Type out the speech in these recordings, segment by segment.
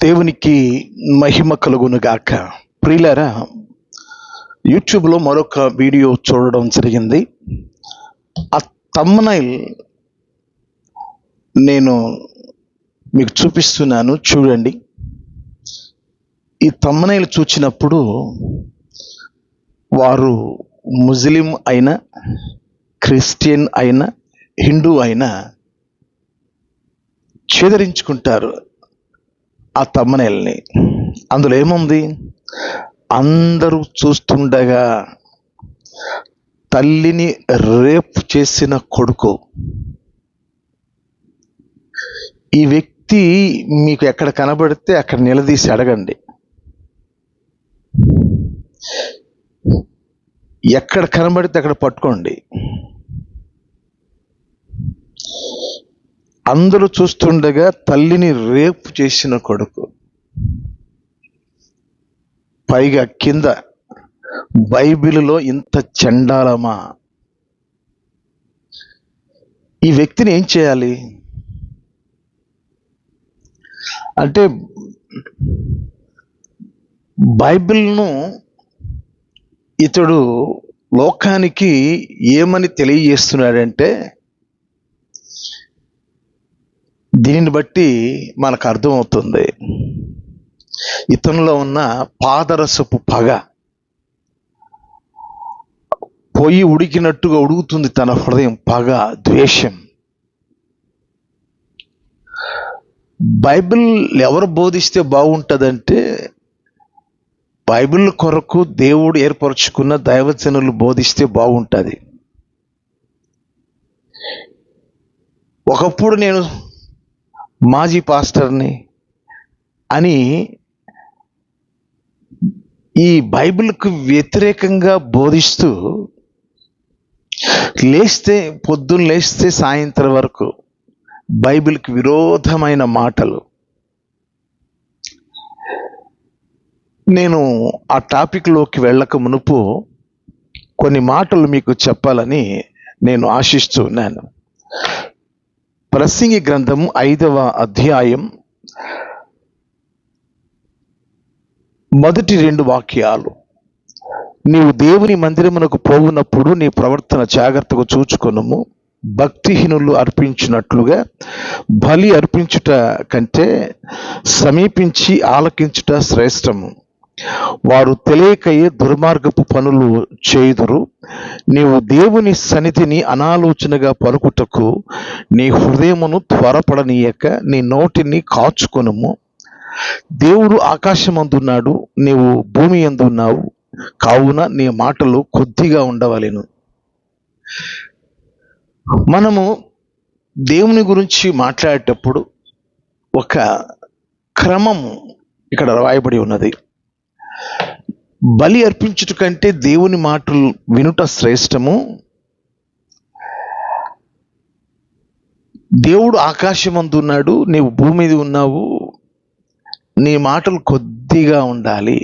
దేవునికి మహిమ కలుగును గాక. ప్రియులారా, యూట్యూబ్లో మరొక వీడియో చూడడం జరిగింది. ఆ థంబ్నెయిల్ నేను మీకు చూపిస్తున్నాను, చూడండి. ఈ థంబ్నెయిల్ చూచినప్పుడు వారు ముస్లిం అయినా, క్రిస్టియన్ అయినా, హిందూ అయినా ఛేదరించుకుంటారు ఆ థంబ్నెయిల్ని. అందులో ఏముంది? అందరూ చూస్తుండగా తల్లిని రేప్ చేసిన కొడుకు. ఈ వ్యక్తి మీకు ఎక్కడ కనబడితే అక్కడ నిలదీసి అడగండి. ఎక్కడ కనబడితే అక్కడ పట్టుకోండి. అందరూ చూస్తుండగా తల్లిని రేపు చేసిన కొడుకు. పైగా కింద బైబిలులో ఇంత చండాలమా? ఈ వ్యక్తిని ఏం చేయాలి అంటే, బైబిల్ను ఇతడు లోకానికి ఏమని తెలియజేస్తున్నాడంటే, దీనిని బట్టి మనకు అర్థమవుతుంది ఇతనిలో ఉన్న పాదరసపు పగ. పొయ్యి ఉడికినట్టుగా ఉడుకుతుంది తన హృదయం. పగ, ద్వేషం. బైబిల్ ఎవరు బోధిస్తే బాగుంటుందంటే, బైబిల్ కొరకు దేవుడు ఏర్పరచుకున్న దైవజనులు బోధిస్తే బాగుంటుంది. ఒకప్పుడు నేను మాజీ పాస్టర్ని అని ఈ బైబిల్కు వ్యతిరేకంగా బోధిస్తూ పొద్దున్న లేస్తే సాయంత్రం వరకు బైబిల్కి విరోధమైన మాటలు. నేను ఆ టాపిక్లోకి వెళ్ళక మునుపు కొన్ని మాటలు మీకు చెప్పాలని నేను ఆశిస్తున్నాను. ప్రసంగి గ్రంథం 5వ అధ్యాయం మొదటి 2 వాక్యాలు. నీవు దేవుని మందిరమునకు పోవునప్పుడు నీ ప్రవర్తన జాగ్రత్తగా చూచుకొనుము. భక్తిహీనులు అర్పించినట్లుగా బలి అర్పించుట కంటే సమీపించి ఆలకించుట శ్రేష్టము. వారు తెలియకయే దుర్మార్గపు పనులు చేయుదురు. నీవు దేవుని సన్నిధిని అనాలోచనగా పలుకుటకు నీ హృదయమును త్వరపడనీయక నీ నోటిని కాచుకొనుము. దేవుడు ఆకాశమందున్నాడు, నీవు భూమి యందున్నావు, కావున నీ మాటలు కొద్దిగా ఉండవలెను. మనము దేవుని గురించి మాట్లాడేటప్పుడు ఒక క్రమము ఇక్కడ రాయబడి ఉన్నది. బలి అర్పించుట కంటే దేవుని మాటలు వినుట శ్రేష్టము. దేవుడు ఆకాశమందున్నాడు, నీవు భూమి మీద ఉన్నావు, నీ మాటలు కొద్దిగా ఉండాలి,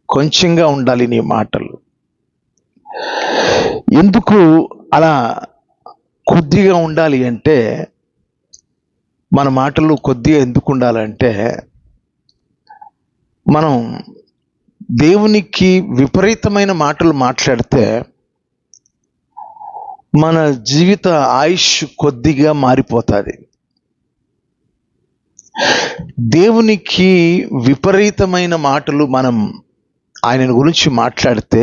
కొంచెంగా ఉండాలి నీ మాటలు. ఎందుకు అలా కొద్దిగా ఉండాలి అంటే, మన మాటలు కొద్దిగా ఎందుకు ఉండాలంటే, మనం దేవునికి విపరీతమైన మాటలు మాట్లాడితే మన జీవిత ఆయుష్ కొద్దిగా మారిపోతుంది. దేవునికి విపరీతమైన మాటలు మనం ఆయన గురించి మాట్లాడితే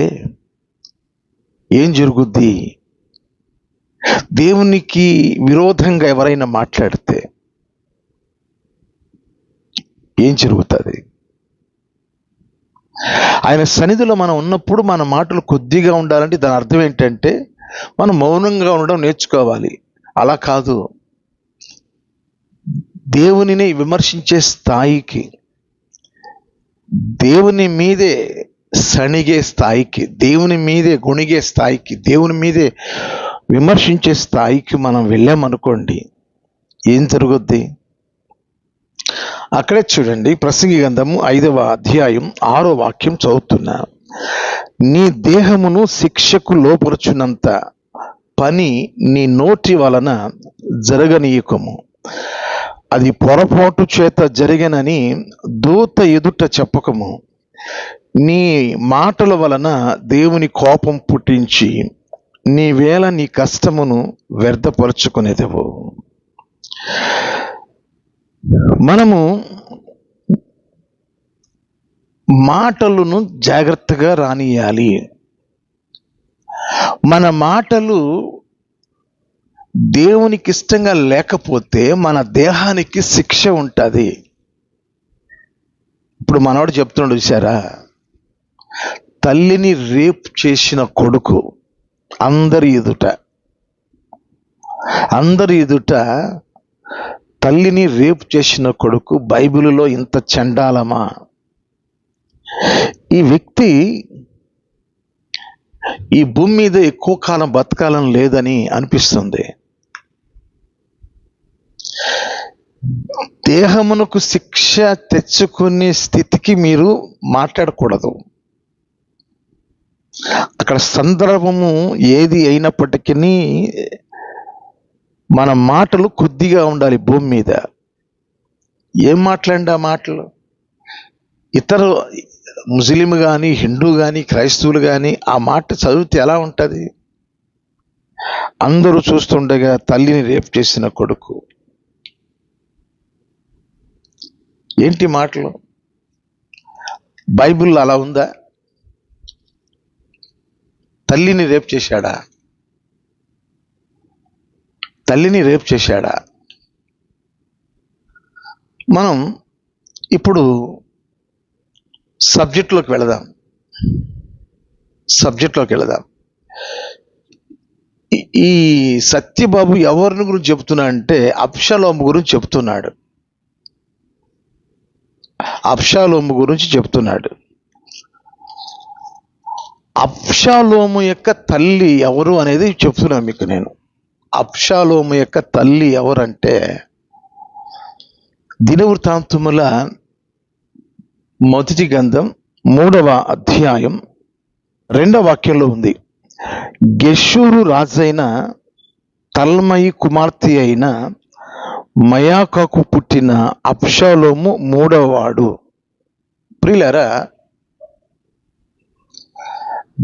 ఏం జరుగుద్ది? దేవునికి విరోధంగా ఎవరైనా మాట్లాడితే ఏం జరుగుతుంది? ఆయన సన్నిధిలో మనం ఉన్నప్పుడు మన మాటలు కొద్దిగా ఉండాలంటే దాని అర్థం ఏంటంటే, మనం మౌనంగా ఉండడం నేర్చుకోవాలి. అలా కాదు, దేవునిని విమర్శించే స్థాయికి, దేవుని మీదే సణిగే స్థాయికి, దేవుని మీదే గొణిగే స్థాయికి, దేవుని మీదే విమర్శించే స్థాయికి మనం వెళ్ళామనుకోండి, ఏం జరుగుద్ది? అక్కడే చూడండి, ప్రసంగి గ్రంథము 5వ అధ్యాయం 6వ వాక్యం చదువుతున్నా. నీ దేహమును శిక్షకు లోపరుచున్నంత పని నీ నోటి వలన జరగనీయకము. అది పొరపాటు చేత జరిగనని దూత ఎదుట చెప్పకము. నీ మాటల వలన దేవుని కోపం పుట్టించి నీవేళ నీ కష్టమును వ్యర్థపరుచుకునేదవు. మనము మాటలను జాగ్రత్తగా రానియాలి. మన మాటలు దేవునికి ఇష్టంగా లేకపోతే మన దేహానికి శిక్ష ఉంటుంది. ఇప్పుడు మనవాడు చెప్తున్నాడు చూసారా, తల్లిని రేప్ చేసిన కొడుకు అందరి ఎదుట తల్లిని రేప్ చేసిన కొడుకు బైబిలులో ఇంత చండాలమా? ఈ వ్యక్తి ఈ భూమి మీద ఎక్కువ కాలం బతకాలని లేదని అనిపిస్తుంది. దేహమునకు శిక్ష తెచ్చుకునే స్థితికి మీరు మాట్లాడకూడదు. అక్కడ సందర్భము ఏది అయినప్పటికీ మన మాటలు కొద్దిగా ఉండాలి. భూమి మీద ఏం మాట్లాడినా మాటలు ఇతర ముస్లిం కానీ, హిందూ కానీ, క్రైస్తవులు కానీ ఆ మాట చదివితే ఎలా ఉంటుంది? అందరూ చూస్తుండగా తల్లిని రేప్ చేసిన కొడుకు, ఏంటి మాటలు? బైబిల్లో అలా ఉందా? తల్లిని రేప్ చేశాడా? మనం ఇప్పుడు సబ్జెక్ట్లోకి వెళదాం. ఈ సత్యబాబు ఎవరిని గురించి చెప్తున్నా అంటే అబ్షాలోము గురించి చెప్తున్నాడు. అబ్షాలోము యొక్క తల్లి ఎవరు అనేది చెప్తున్నా మీకు నేను. అబ్షాలోము యొక్క తల్లి ఎవరంటే దినవృత్తాంతముల మొదటి గ్రంథం 3వ అధ్యాయం 2వ వాక్యంలో ఉంది. గెషూరు రాజైన తల్మయి కుమార్తె అయిన మయాకాకు పుట్టిన అబ్షాలోము 3వ వాడు. ప్రియులారా,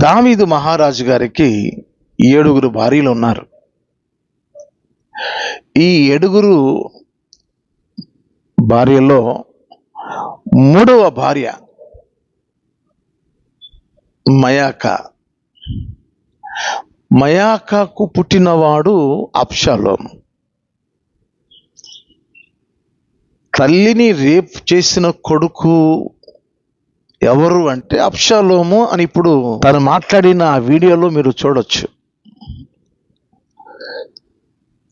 దావీదు మహారాజు గారికి 7 భార్యలు ఉన్నారు. ఈ 7 భార్యలో 3వ భార్య మయాకాకు పుట్టినవాడు అబ్షాలోము. తల్లిని రేప్ చేసిన కొడుకు ఎవరు అంటే అబ్షాలోము అని ఇప్పుడు తను మాట్లాడిన ఆ వీడియోలో మీరు చూడొచ్చు.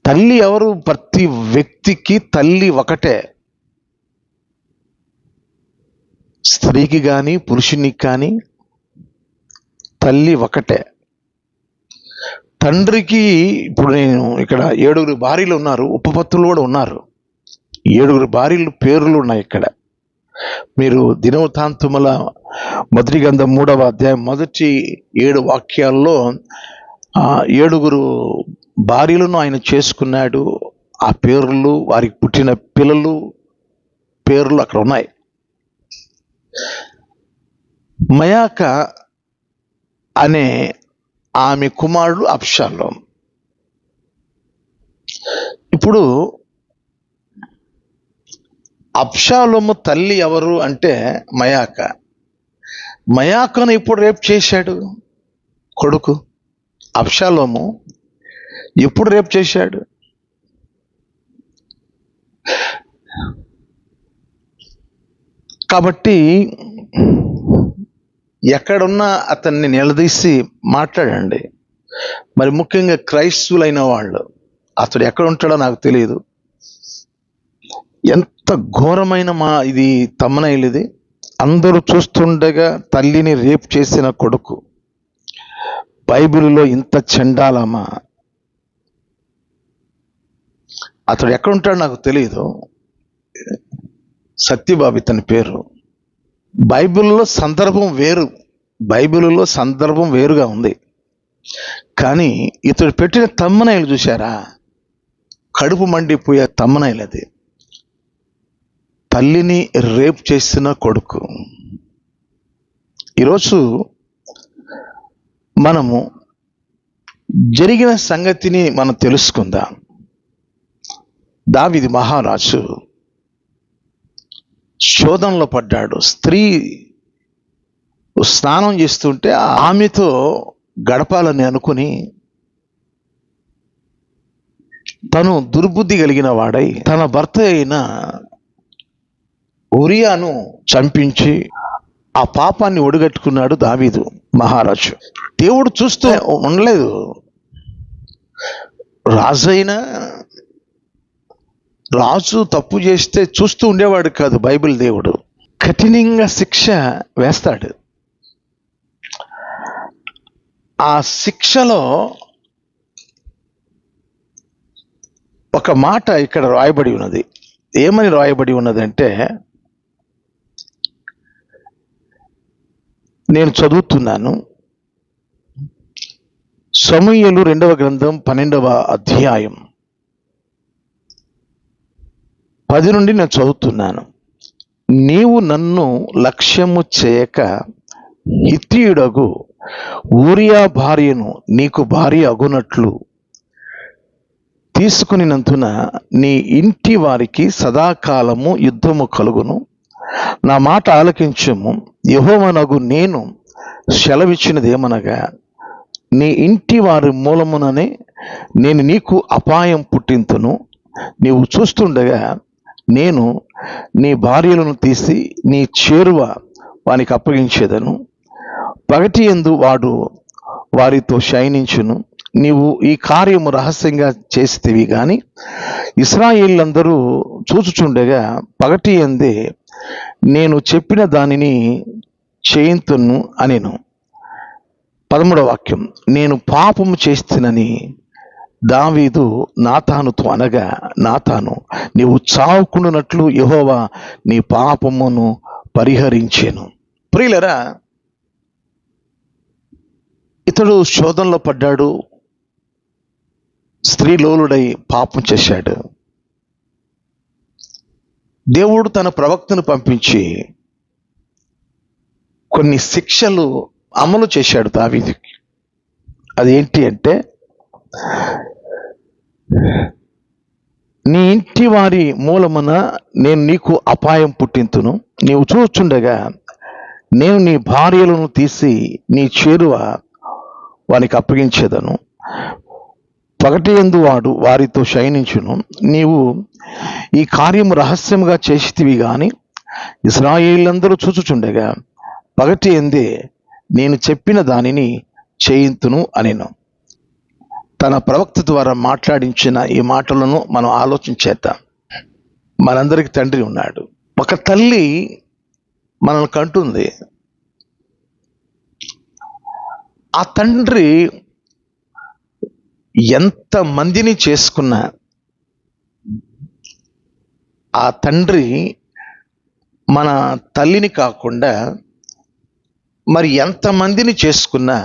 తల్లి ఎవరు? ప్రతి వ్యక్తికి తల్లి ఒకటే. స్త్రీకి కానీ పురుషునికి కానీ తల్లి ఒకటే. తండ్రికి ఇప్పుడు నేను ఇక్కడ 7 భార్యలు ఉన్నారు, ఉపపత్తులు కూడా ఉన్నారు. 7 భార్యలు పేర్లు ఉన్నాయి ఇక్కడ. మీరు దినవృత్తాంతముల మొదటి గ్రంథం 3వ అధ్యాయం మొదటి 7 వాక్యాల్లో 7 భార్యలను ఆయన చేసుకున్నాడు. ఆ పేర్లు, వారికి పుట్టిన పిల్లలు పేర్లు అక్కడ ఉన్నాయి. మయాక అనే ఆమె కుమారుడు అబ్షాలోము. ఇప్పుడు అబ్షాలోము తల్లి ఎవరు అంటే మయాకను ఇప్పుడు రేప్ చేశాడు కొడుకు. అబ్షాలోము ఎప్పుడు రేప్ చేశాడు? కాబట్టి ఎక్కడున్నా అతన్ని నిలదీసి మాట్లాడండి. మరి ముఖ్యంగా క్రైస్తవులైన వాళ్ళు, అతడు ఎక్కడ ఉంటాడో నాకు తెలియదు. ఎంత ఘోరమైన ఇది తమ్మనైలు. ఇది అందరూ చూస్తుండగా తల్లిని రేప్ చేసిన కొడుకు. బైబిల్లో ఇంత చండాలమా? అతడు ఎక్కడ ఉంటాడో నాకు తెలియదు. సత్యబాబు ఇతని పేరు. బైబిల్లో సందర్భం వేరుగా ఉంది. కానీ ఇతడు పెట్టిన తమ్మనైలు చూశారా? కడుపు మండిపోయే తమ్మనైలు అది. తల్లిని రేప్ చేసిన కొడుకు. ఈరోజు మనము జరిగిన సంగతిని మనం తెలుసుకుందాం. దావీదు మహారాజు శోధనలో పడ్డాడు. స్త్రీ స్నానం చేస్తుంటే ఆమెతో గడపాలని అనుకుని తను దుర్బుద్ధి కలిగిన వాడై తన భర్త అయిన ఉరియాను చంపించి ఆ పాపాన్ని ఒడిగట్టుకున్నాడు దావీదు మహారాజు. దేవుడు చూస్తూ ఉండలేదు. రాజు తప్పు చేస్తే చూస్తూ ఉండేవాడు కాదు. బైబిల్ దేవుడు కఠినంగా శిక్ష వేస్తాడు. ఆ శిక్షలో ఒక మాట ఇక్కడ రాయబడి ఉన్నది. ఏమని రాయబడి ఉన్నదంటే, నేను చదువుతున్నాను. సమూయేలు 2వ గ్రంథం 12వ అధ్యాయం 10 నుండి నేను చదువుతున్నాను. నీవు నన్ను లక్ష్యము చేయక హిత్తీయుడగు ఊరియా భార్యను నీకు భార్య అగునట్లు తీసుకునినందున నీ ఇంటి వారికి సదాకాలము యుద్ధము కలుగును. నా మాట ఆలకించము. యెహోవానగు నేను సెలవిచ్చినదేమనగా, నీ ఇంటి వారి మూలముననే నేను నీకు అపాయం పుట్టింతును. నీవు చూస్తుండగా నేను నీ భార్యలను తీసి నీ చేరువ వానికి అప్పగించేదను. పగటి యందు వాడు వారితో శయనించును. నీవు ఈ కార్యము రహస్యంగా చేసితివి గాని ఇశ్రాయేలులందరూ చూచుచుండగా పగటి యందే నేను చెప్పిన దానిని చేయింతును అనెను. 13వ వాక్యం. నేను పాపము చేస్తునని దావీదు నాతానుతో అనగా, నాతాను నీవు చావుకుండునట్లు యెహోవా నీ పాపమును పరిహరించెను. ప్రియులరా, ఇతడు శోధనలో పడ్డాడు. స్త్రీలోలుడై పాపం చేశాడు. దేవుడు తన ప్రవక్తను పంపించి కొన్ని శిక్షలు అమలు చేశాడు దావీదుకి. అదేంటి అంటే, నీ ఇంటి వారి మూలమున నేను నీకు అపాయం పుట్టింతును. నీవు చూచుండగా నేను నీ భార్యలను తీసి నీ చేరువ వానికి అప్పగించేదను. పగటి యందు వాడు వారితో శయనించును. నీవు ఈ కార్యము రహస్యముగా చేసితివి గాని ఇశ్రాయేలులందరూ చూచుచుండగా పగటి యందే నేను చెప్పిన దానిని చేయింతును అనెను. తన ప్రవక్త ద్వారా మాట్లాడించిన ఈ మాటలను మనం ఆలోచించేద్దాం. మనందరికి తండ్రి ఉన్నాడు. ఒక తల్లి మనల్ని కంటుంది. ఆ తండ్రి ఎంత మందిని చేసుకున్నా, ఆ తండ్రి మన తల్లిని కాకుండా మరి ఎంతమందిని చేసుకున్నా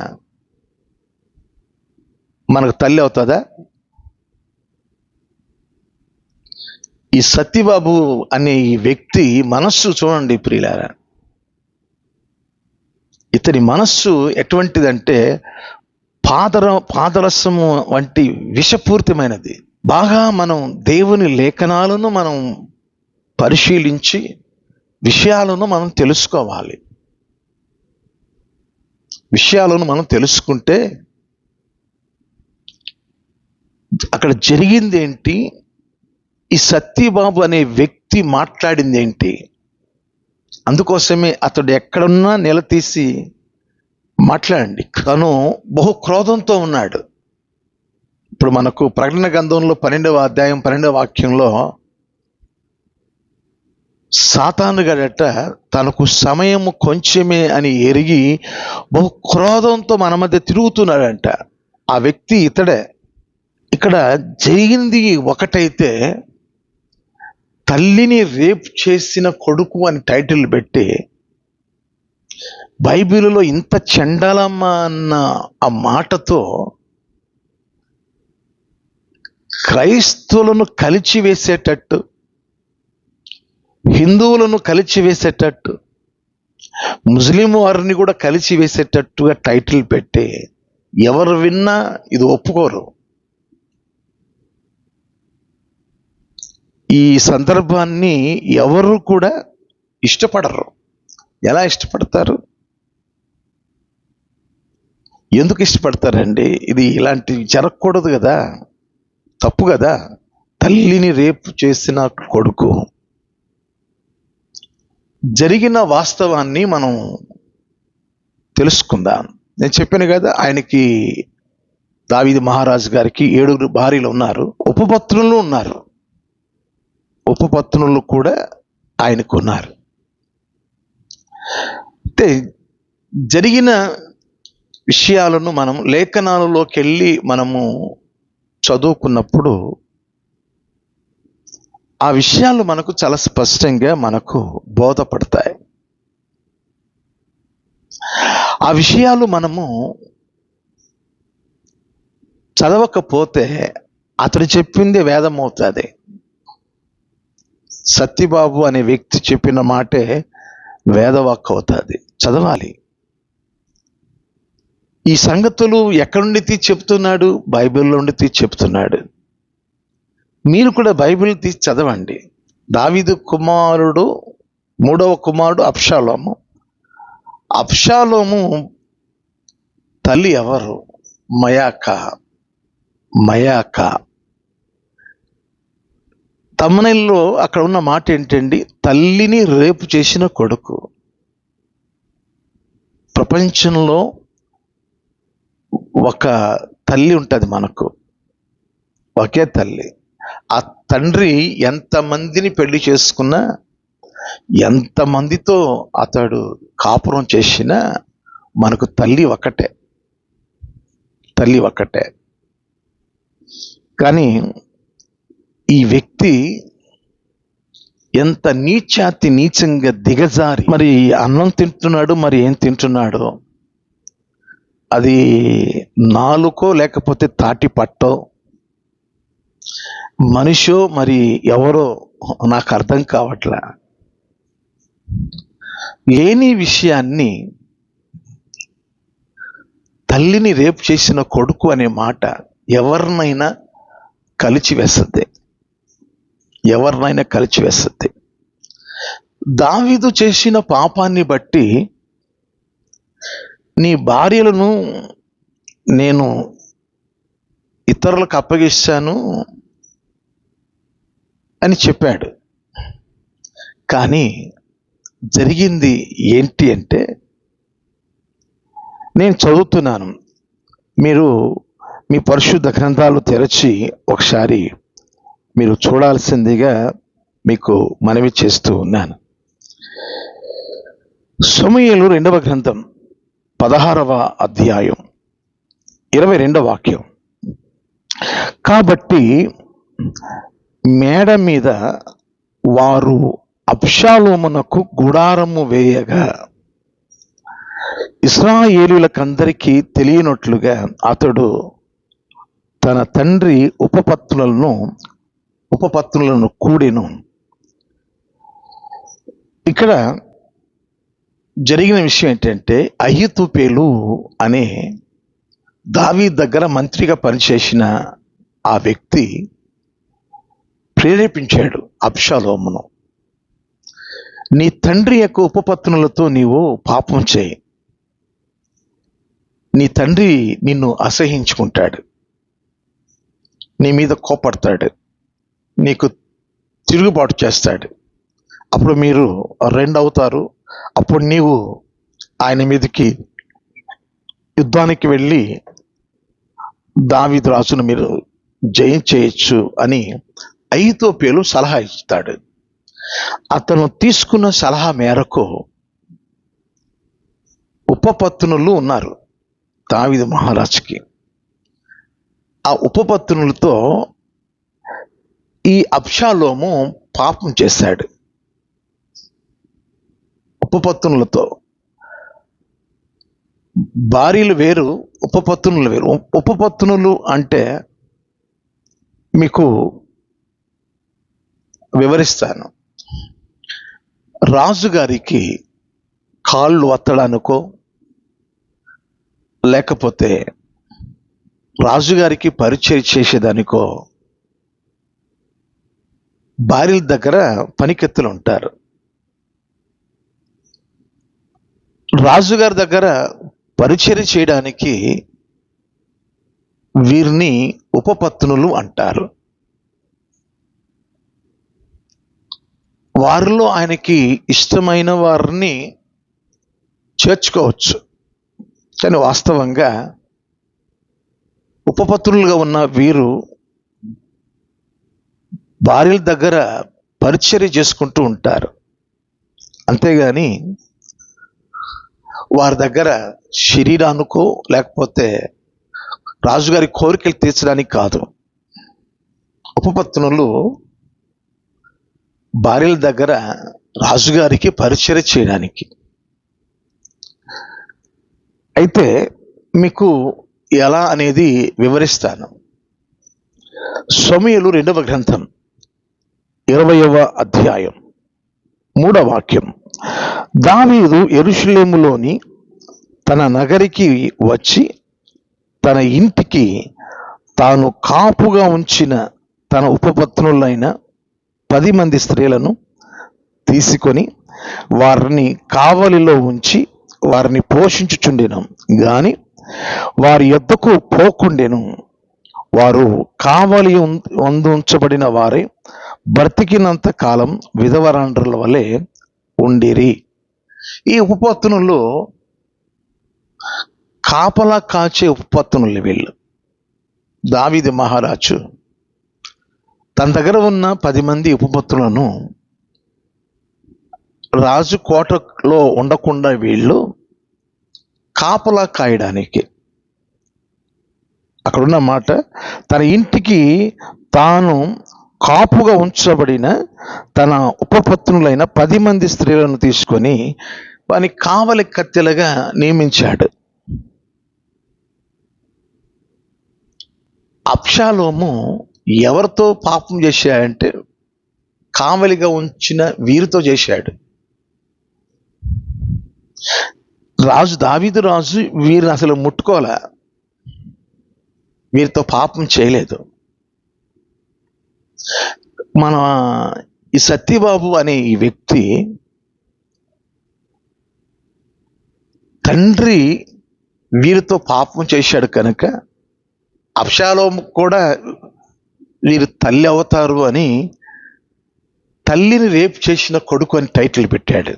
మనకు తల్లి అవుతుందా? ఈ సత్యబాబు అనే ఈ వ్యక్తి మనస్సు చూడండి ప్రియులారా. ఇతని మనస్సు ఎటువంటిదంటే పాదరసము వంటి విషపూరితమైనది. బాగా మనం దేవుని లేఖనాలను మనం పరిశీలించి విషయాలను మనం తెలుసుకోవాలి. విషయాలను మనం తెలుసుకుంటే అక్కడ జరిగింది ఏంటి, ఈ సత్యబాబు అనే వ్యక్తి మాట్లాడింది ఏంటి. అందుకోసమే అతడు ఎక్కడున్నా నిలదీసి మాట్లాడండి. తను బహు క్రోధంతో ఉన్నాడు. ఇప్పుడు మనకు ప్రకటన గ్రంథంలో 12వ అధ్యాయం 12వ వాక్యంలో సాతాను గడట తనకు సమయము కొంచెమే అని ఎరిగి బహు క్రోధంతో మన మధ్య తిరుగుతున్నాడంట. ఆ వ్యక్తి ఇతడే. ఇక్కడ జరిగింది ఒకటైతే తల్లిని రేప్ చేసిన కొడుకు అని టైటిల్ పెట్టి బైబిలులో ఇంత చండాలమ్మా అన్న ఆ మాటతో క్రైస్తవులను కలిచివేసేటట్టు హిందువులను కలిచివేసేటట్టు, ముస్లిం వారిని కూడా కలిచివేసేటట్టుగా టైటిల్ పెట్టి ఎవరు విన్నా ఇది ఒప్పుకోరు. ఈ సందర్భాన్ని ఎవరు కూడా ఇష్టపడరు. ఎలా ఇష్టపడతారు? ఎందుకు ఇష్టపడతారండి? ఇది ఇలాంటివి జరగకూడదు కదా, తప్పు కదా. తల్లిని రేపు చేసిన కొడుకు, జరిగిన వాస్తవాన్ని మనం తెలుసుకుందాం. నేను చెప్పాను కదా, ఆయనకి దావీదు మహారాజు గారికి 7 భార్యలు ఉన్నారు, ఉపపత్నులు ఉన్నారు. ఉపపత్నులు కూడా ఆయనకు ఉన్నారు. అంటే జరిగిన విషయాలను మనం లేఖనాలలోకి వెళ్ళి మనము చదువుకున్నప్పుడు ఆ విషయాలు మనకు చాలా స్పష్టంగా మనకు బోధపడతాయి. ఆ విషయాలు మనము చదవకపోతే అతడు చెప్పింది వేదం అవుతుంది. సత్యబాబు అనే వ్యక్తి చెప్పిన మాటే వేదవాక్కు అవుతుంది. చదవాలి. ఈ సంగతులు ఎక్కడి నుండి తీసి చెప్తున్నాడు? బైబిల్లో నుండి తీసి చెప్తున్నాడు. మీరు కూడా బైబిల్ తీసి చదవండి. దావీదు కుమారుడు, 3వ కుమారుడు అబ్షాలోము. అబ్షాలోము తల్లి ఎవరు? మయాక. తమ్మునిలో అక్కడ ఉన్న మాట ఏంటండి? తల్లిని రేపు చేసిన కొడుకు. ప్రపంచంలో ఒక తల్లి ఉంటుంది మనకు, ఒకే తల్లి. ఆ తండ్రి ఎంతమందిని పెళ్లి చేసుకున్నా, ఎంతమందితో అతడు కాపురం చేసినా మనకు తల్లి ఒక్కటే. కానీ ఈ వ్యక్తి ఎంత నీచంగా దిగజారి మరి అన్నం తింటున్నాడు, మరి ఏం తింటున్నాడో, అది నాలుకో లేకపోతే తాటి పట్టో, మనిషో మరి ఎవరో నాకు అర్థం కావట్లా. లేని విషయాన్ని తల్లిని రేపు చేసిన కొడుకు అనే మాట ఎవరినైనా కలిచివేస్తుంది. దావీదు చేసిన పాపాన్ని బట్టి నీ భార్యలను నేను ఇతరులకు అప్పగిస్తాను అని చెప్పాడు. కానీ జరిగింది ఏంటి అంటే, నేను చదువుతున్నాను, మీరు మీ పరిశుద్ధ గ్రంథాలు తెరచి ఒకసారి మీరు చూడాల్సిందిగా మీకు మనవి చేస్తూ ఉన్నాను. సమూయేలు 2వ గ్రంథం 16వ అధ్యాయం 22వ వాక్యం. కాబట్టి మేడ మీద వారు అబ్షాలోమునకు గుడారము వేయగా ఇశ్రాయేలీయులకందరికీ తెలియనట్లుగా అతడు తన తండ్రి ఉపపత్నులను కూడెను. ఇక్కడ జరిగిన విషయం ఏంటంటే, అహీతోపెలు అనే దావీదు దగ్గర మంత్రిగా పనిచేసిన ఆ వ్యక్తి ప్రేరేపించాడు అబ్షాలోమును, నీ తండ్రి యొక్క ఉపపత్నులతో నీవు పాపం చేయి, నీ తండ్రి నిన్ను అసహించుకుంటాడు, నీ మీద కోపడతాడు, నీకు తిరుగుబాటు చేస్తాడు, అప్పుడు మీరు 2 అవుతారు. అప్పుడు నీవు ఆయన మీదకి యుద్ధానికి వెళ్ళి దావీదు రాజును మీరు జయించేయచ్చు అని అహీతోపెలు సలహా ఇస్తాడు. అతను తీసుకున్న సలహా మేరకు ఉపపత్నులు ఉన్నారు దావీదు మహారాజుకి. ఆ ఉపపత్నులతో ఈ అబ్షాలోము పాపం చేశాడు. ఉపపత్నులతో, భార్యలు వేరు, ఉపపత్నులు వేరు. ఉపపత్నులు అంటే మీకు వివరిస్తాను. రాజుగారికి కాళ్ళు వత్తడానికో లేకపోతే రాజుగారికి పరిచయం చేసేదానికో భార్యల దగ్గర పనికెత్తులు ఉంటారు. రాజుగారి దగ్గర పరిచయం చేయడానికి వీరిని ఉపపత్నులు అంటారు. వారిలో ఆయనకి ఇష్టమైన వారిని చేర్చుకోవచ్చు, కానీ వాస్తవంగా ఉపపత్నులుగా ఉన్న వీరు భార్యల దగ్గర పరిచర్య చేసుకుంటూ ఉంటారు. అంతేగాని వారి దగ్గర శరీరానికో లేకపోతే రాజుగారి కోరికలు తీర్చడానికి కాదు. ఉపపత్నులు భార్యల దగ్గర రాజుగారికి పరిచర్య చేయడానికి. అయితే మీకు ఎలా అనేది వివరిస్తాను. సమూయేలు 2వ గ్రంథం 20వ అధ్యాయం 3వ వాక్యం. దావీదు యెరూషలేములోని తన నగరికి వచ్చి తన ఇంటికి తాను కాపుగా ఉంచిన తన ఉపపత్నులైన 10 మంది స్త్రీలను తీసుకొని వారిని కావలిలో ఉంచి వారిని పోషించుచుండెను గాని వారి యొద్దకు పోకుండెను. వారు కావలి ఉంచబడిన వారే బ్రతికినంత కాలం విధవరాండ్రుల వలె ఉండిరి. ఈ ఉపపత్నులు కాపలా కాచే ఉపపత్నులు. వీళ్ళు దావీదు మహారాజు తన దగ్గర ఉన్న 10 మంది ఉపపత్నులను రాజు కోటలో ఉండకుండా వీళ్ళు కాపలా కాయడానికి, అక్కడున్న మాట, తన ఇంటికి తాను కాపుగా ఉంచబడిన తన ఉపపత్నులైన 10 మంది స్త్రీలను తీసుకొని వాని కావలి కత్తెలుగా నియమించాడు. అబ్షాలోము ఎవరితో పాపం చేశాడంటే కావలిగా ఉంచిన వీరితో చేశాడు. దావీదు రాజు వీరిని అసలు ముట్టుకోలే, వీరితో పాపం చేయలేదు. మన ఈ సత్యబాబు అనే ఈ వ్యక్తి తండ్రి వీరితో పాపం చేశాడు కనుక అబ్షాలోము కూడా వీరు తల్లి అవుతారు అని తల్లిని రేపు చేసిన కొడుకు అని టైటిల్ పెట్టాడు.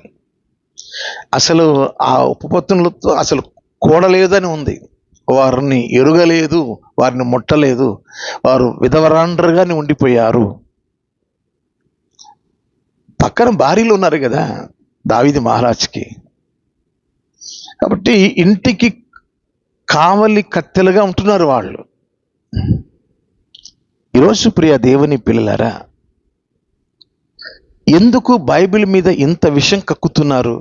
అసలు ఆ ఉపపత్నులతో అసలు కూడలేదని ఉంది. వారిని ఎరుగలేదు, వారిని ముట్టలేదు, వారు విధవరాండ్రుగానే ఉండిపోయారు. పక్కన భార్యలు ఉన్నారు కదా దావీదు మహారాజుకి. కాబట్టి ఇంటికి కావలి కత్తెలుగా ఉంటున్నారు వాళ్ళు. ఈరోజు ప్రియ దేవుని పిల్లలారా, ఎందుకు బైబిల్ మీద ఇంత విషం కక్కుతున్నారు?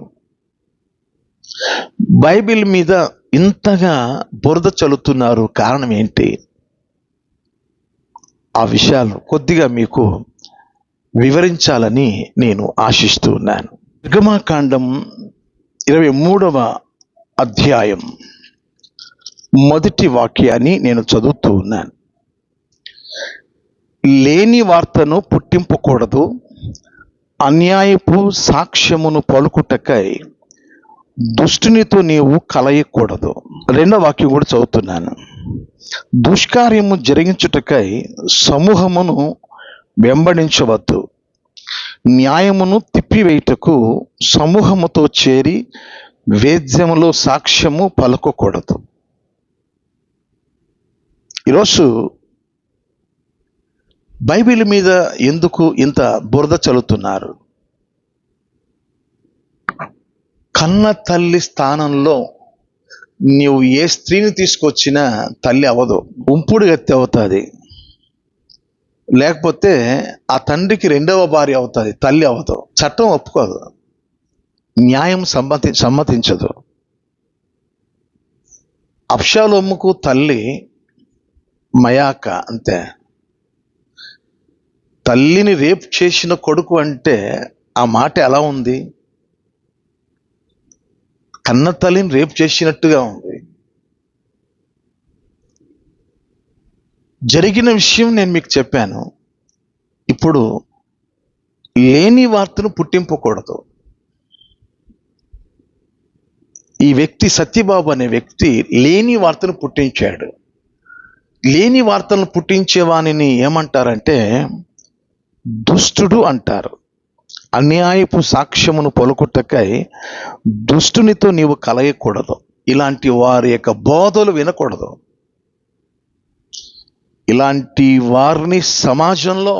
బైబిల్ మీద ఇంతగా బురద చల్లుతున్నారు? కారణం ఏంటి? ఆ విషయాలు కొద్దిగా మీకు వివరించాలని నేను ఆశిస్తూ ఉన్నాను. నిర్గమాకాండం 23వ అధ్యాయం 1వ వాక్యాన్ని నేను చదువుతూ ఉన్నాను. లేని వార్తను పుట్టింపకూడదు, అన్యాయపు సాక్ష్యమును పలుకుటకై దుష్టునితో నీవు కలయకూడదు. 2వ వాక్యం కూడా చదువుతున్నాను. దుష్కార్యము జరిగించుటకై సమూహమును వెంబడించవద్దు, న్యాయమును తిప్పివేయుటకు సమూహముతో చేరి వేద్యములో సాక్ష్యము పలకకూడదు. ఈరోజు బైబిల్ మీద ఎందుకు ఇంత బురద చల్లుతున్నారు? కన్న తల్లి స్థానంలో నీవు ఏ స్త్రీని తీసుకొచ్చినా తల్లి అవ్వదు, ఉంపుడు గత్తి అవుతుంది. లేకపోతే ఆ తండ్రికి 2వ భార్య అవుతుంది, తల్లి అవ్వదు. చట్టం ఒప్పుకోదు, న్యాయం సమ్మతించదు. అబ్షాలోముకు తల్లి మయాక, అంతే. తల్లిని రేప్ చేసిన కొడుకు అంటే ఆ మాట ఎలా ఉంది? కన్న తల్లిని రేపు చేసినట్టుగా ఉంది. జరిగిన విషయం నేను మీకు చెప్పాను. ఇప్పుడు లేని వార్తను పుట్టింపకూడదు. ఈ వ్యక్తి సత్యబాబు అనే వ్యక్తి లేని వార్తను పుట్టించాడు. లేని వార్తలను పుట్టించేవానిని ఏమంటారంటే దుష్టుడు అంటారు. అన్యాయపు సాక్ష్యమును పలుకుటకై దుష్టునితో నీవు కలయకూడదు. ఇలాంటి వారి యొక్క బోధలు వినకూడదు. ఇలాంటి వారిని సమాజంలో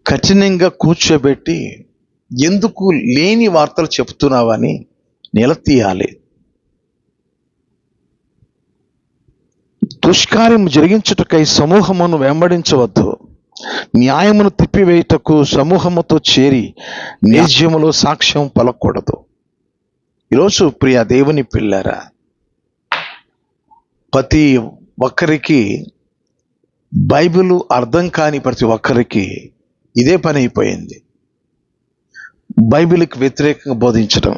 కఠినంగా కూర్చోబెట్టి ఎందుకు లేని వార్తలు చెప్తున్నావని నిలదీయాలి. దుష్కార్యము జరిగించుటకై సమూహమును వెంబడించవద్దు. న్యాయమును తిప్పివేయుటకు సమూహముతో చేరి నిర్జయములో సాక్ష్యం పలకూడదు. ఈరోజు ప్రియ దేవుని పిల్లరా, ప్రతి ఒక్కరికి బైబిల్ అర్థం కాని ప్రతి ఒక్కరికి ఇదే పని అయిపోయింది. బైబిల్కి వ్యతిరేకంగా బోధించడం.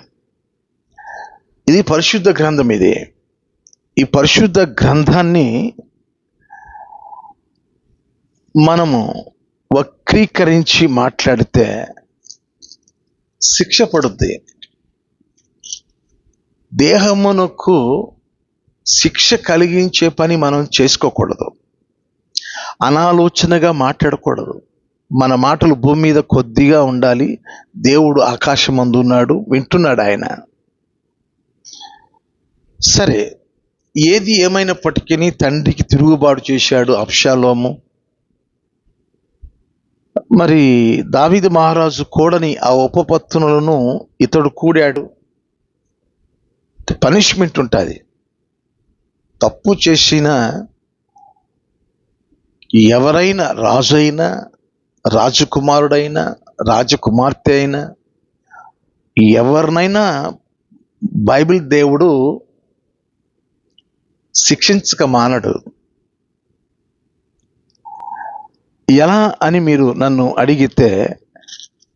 ఇది పరిశుద్ధ గ్రంథం. ఈ పరిశుద్ధ గ్రంథాన్ని మనము వక్రీకరించి మాట్లాడితే శిక్ష పడుద్ది. దేహమునకు శిక్ష కలిగించే పని మనం చేసుకోకూడదు. అనాలోచనగా మాట్లాడకూడదు. మన మాటలు భూమి మీద కొద్దిగా ఉండాలి. దేవుడు ఆకాశం అందు ఉన్నాడు, వింటున్నాడు ఆయన. సరే, ఏది ఏమైనప్పటికీ తండ్రికి తిరుగుబాటు చేశాడు అబ్షాలోము. మరి దావీదు మహారాజు కూడని ఆ ఉపపత్తులను ఇతడు కూడాడు. పనిష్మెంట్ ఉంటుంది. తప్పు చేసిన ఎవరైనా, రాజు అయినా, రాజకుమారుడైనా, రాజకుమార్తె అయినా, ఎవరినైనా బైబిల్ దేవుడు శిక్షించక మానడు. ఎలా అని మీరు నన్ను అడిగితే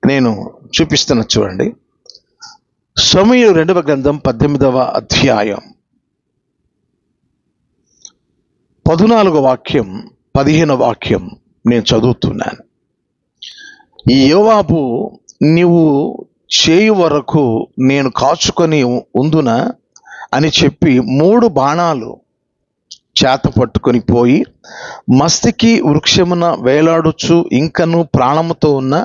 నేను చూపిస్తున్నా, చూడండి. సమూయేలు 2వ గ్రంథం 18వ అధ్యాయం 14వ వాక్యం 15వ వాక్యం నేను చదువుతున్నాను. ఈ యోవాబు, నీవు చేయు వరకు నేను కాచుకొని ఉందున అని చెప్పి 3 బాణాలు చేత పట్టుకొని పోయి మస్తికి వృక్షమున వేలాడుచు ఇంకను ప్రాణముతో ఉన్న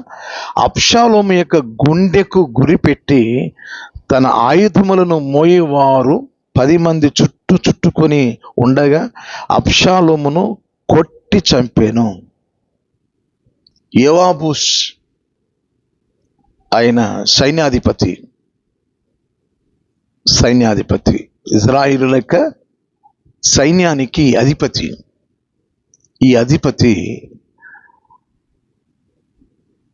అబ్షాలోము యొక్క గుండెకు గురిపెట్టి తన ఆయుధములను మోయేవారు 10 మంది చుట్టుకొని ఉండగా అబ్షాలోమును కొట్టి చంపాను. యోవాబు ఆయన సైన్యాధిపతి, ఇజ్రాయిలు యొక్క సైన్యానికి అధిపతి. ఈ అధిపతి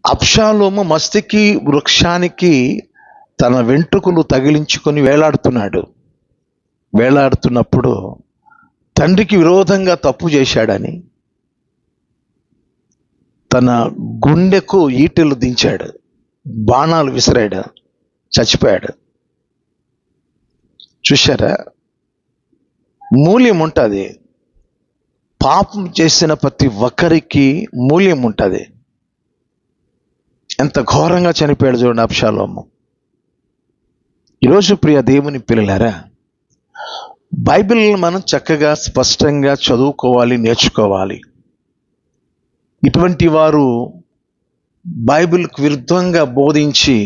అబ్షాలోము మస్తికి వృక్షానికి తన వెంట్రుకలు తగిలించుకొని వేలాడుతున్నప్పుడు తండ్రికి విరోధంగా తప్పు చేశాడని తన గుండెకు ఈటెలు దించాడు, బాణాలు విసిరాడు, చచ్చిపోయాడు. చూశారా? మూల్యం ఉంటుంది. పాపం చేసిన ప్రతి ఒక్కరికి మూల్యం ఉంటుంది. ఎంత ఘోరంగా చనిపోయాడు చూడండి అబ్షాలోము. ఈరోజు ప్రియ దేవుని పిల్లలారా, బైబిల్ మనం చక్కగా స్పష్టంగా చదువుకోవాలి, నేర్చుకోవాలి. ఇటువంటి వారు బైబిల్కు విరుద్ధంగా బోధించి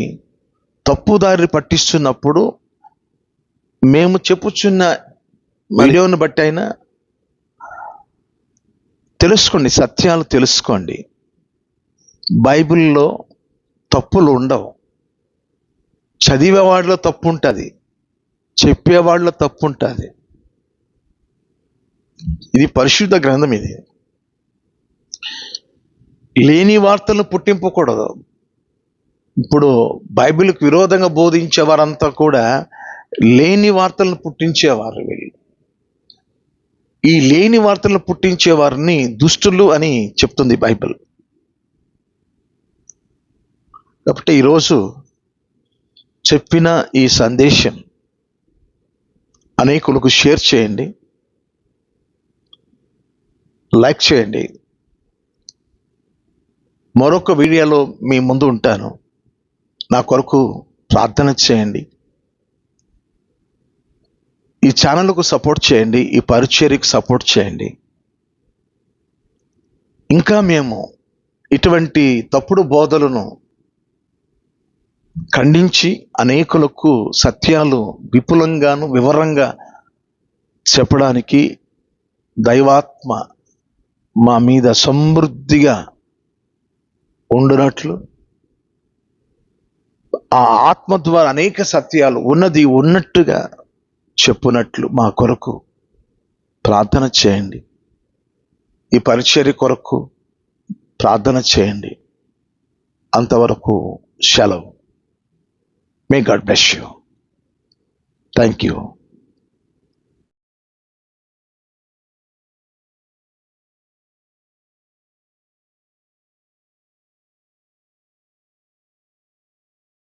తప్పుదారి పట్టిస్తున్నప్పుడు మేము చెప్పుచున్న వీడియోను బట్టి అయినా తెలుసుకోండి, సత్యాలు తెలుసుకోండి. బైబిల్లో తప్పులు ఉండవు. చదివేవాడిలో తప్పు ఉంటుంది, చెప్పేవాడిలో తప్పు ఉంటుంది. ఇది పరిశుద్ధ గ్రంథం. ఇది లేని వార్తలను పుట్టింపకూడదు. ఇప్పుడు బైబిల్కి విరోధంగా బోధించే వారంతా కూడా లేని వార్తలను పుట్టించేవారు. వీళ్ళు ఈ లేని వార్తలను పుట్టించే వారిని దుష్టులు అని చెప్తుంది బైబిల్. కాబట్టి ఈరోజు చెప్పిన ఈ సందేశం అనేకులకు షేర్ చేయండి, లైక్ చేయండి. మరొక వీడియోలో మీ ముందు ఉంటాను. నా కొరకు ప్రార్థన చేయండి. ఈ ఛానల్కు సపోర్ట్ చేయండి, ఈ పరిచర్యకు సపోర్ట్ చేయండి. ఇంకా మేము ఇటువంటి తప్పుడు బోధలను ఖండించి అనేకులకు సత్యాలు విపులంగాను వివరంగా చెప్పడానికి దైవాత్మ మా మీద సమృద్ధిగా ఉండునట్లు, ఆ ఆత్మ ద్వారా అనేక సత్యాలు ఉన్నది ఉన్నట్టుగా చెప్పునట్లు మా కొరకు ప్రార్థన చేయండి. ఈ పరిచర్య కొరకు ప్రార్థన చేయండి. అంతవరకు సెలవు. May God bless you. Thank you.